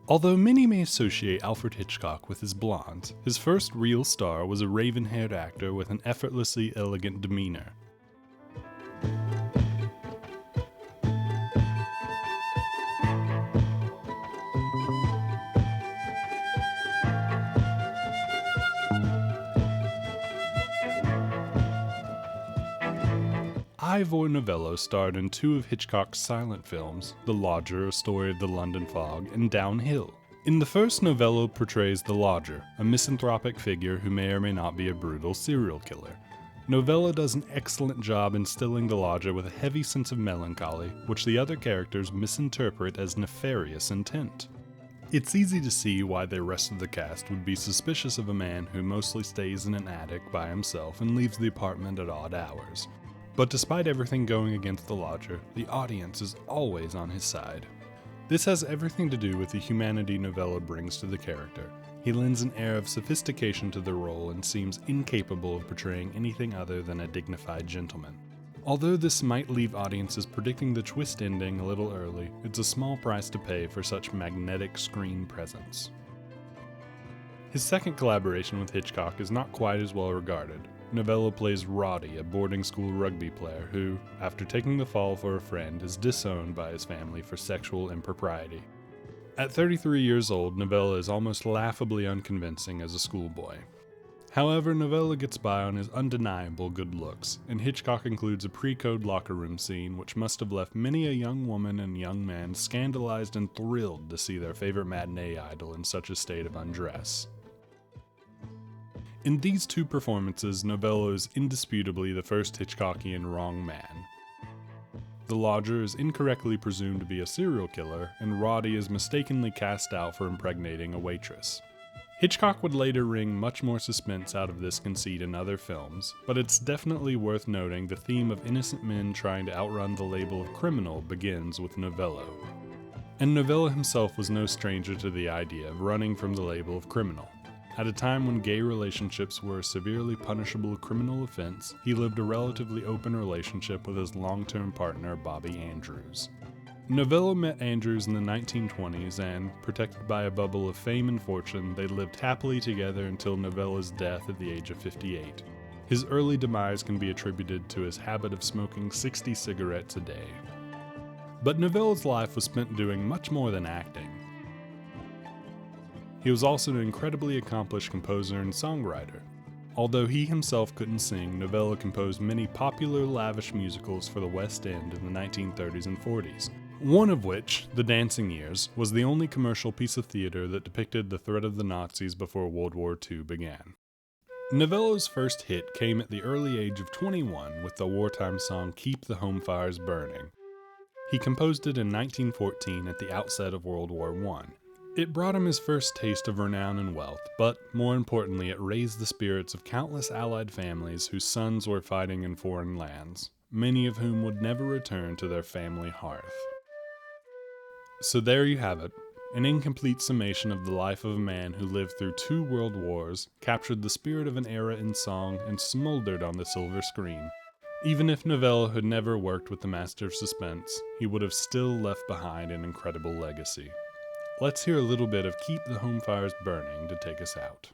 Although many may associate Alfred Hitchcock with his blonde, his first real star was a raven-haired actor with an effortlessly elegant demeanor. Ivor Novello starred in two of Hitchcock's silent films, The Lodger, A Story of the London Fog, and Downhill. In the first, Novello portrays the Lodger, a misanthropic figure who may or may not be a brutal serial killer. Novello does an excellent job instilling the Lodger with a heavy sense of melancholy, which the other characters misinterpret as nefarious intent. It's easy to see why the rest of the cast would be suspicious of a man who mostly stays in an attic by himself and leaves the apartment at odd hours. But despite everything going against the Lodger, the audience is always on his side. This has everything to do with the humanity Novello brings to the character. He lends an air of sophistication to the role and seems incapable of portraying anything other than a dignified gentleman. Although this might leave audiences predicting the twist ending a little early, it's a small price to pay for such magnetic screen presence. His second collaboration with Hitchcock is not quite as well regarded. Novello plays Roddy, a boarding school rugby player who, after taking the fall for a friend, is disowned by his family for sexual impropriety. At 33 years old, Novello is almost laughably unconvincing as a schoolboy. However, Novello gets by on his undeniable good looks, and Hitchcock includes a pre-code locker room scene which must have left many a young woman and young man scandalized and thrilled to see their favorite matinee idol in such a state of undress. In these two performances, Novello is indisputably the first Hitchcockian wrong man. The Lodger is incorrectly presumed to be a serial killer, and Roddy is mistakenly cast out for impregnating a waitress. Hitchcock would later wring much more suspense out of this conceit in other films, but it's definitely worth noting the theme of innocent men trying to outrun the label of criminal begins with Novello. And Novello himself was no stranger to the idea of running from the label of criminal. At a time when gay relationships were a severely punishable criminal offense, he lived a relatively open relationship with his long-term partner, Bobby Andrews. Novello met Andrews in the 1920s and, protected by a bubble of fame and fortune, they lived happily together until Novello's death at the age of 58. His early demise can be attributed to his habit of smoking 60 cigarettes a day. But Novello's life was spent doing much more than acting. He was also an incredibly accomplished composer and songwriter. Although he himself couldn't sing, Novello composed many popular lavish musicals for the West End in the 1930s and 40s, one of which, The Dancing Years, was the only commercial piece of theater that depicted the threat of the Nazis before World War II began. Novello's first hit came at the early age of 21 with the wartime song Keep the Home Fires Burning. He composed it in 1914 at the outset of World War I. It brought him his first taste of renown and wealth, but more importantly, it raised the spirits of countless Allied families whose sons were fighting in foreign lands, many of whom would never return to their family hearth. So there you have it, an incomplete summation of the life of a man who lived through 2 world wars, captured the spirit of an era in song, and smoldered on the silver screen. Even if Novello had never worked with the master of suspense, he would have still left behind an incredible legacy. Let's hear a little bit of Keep the Home Fires Burning to take us out.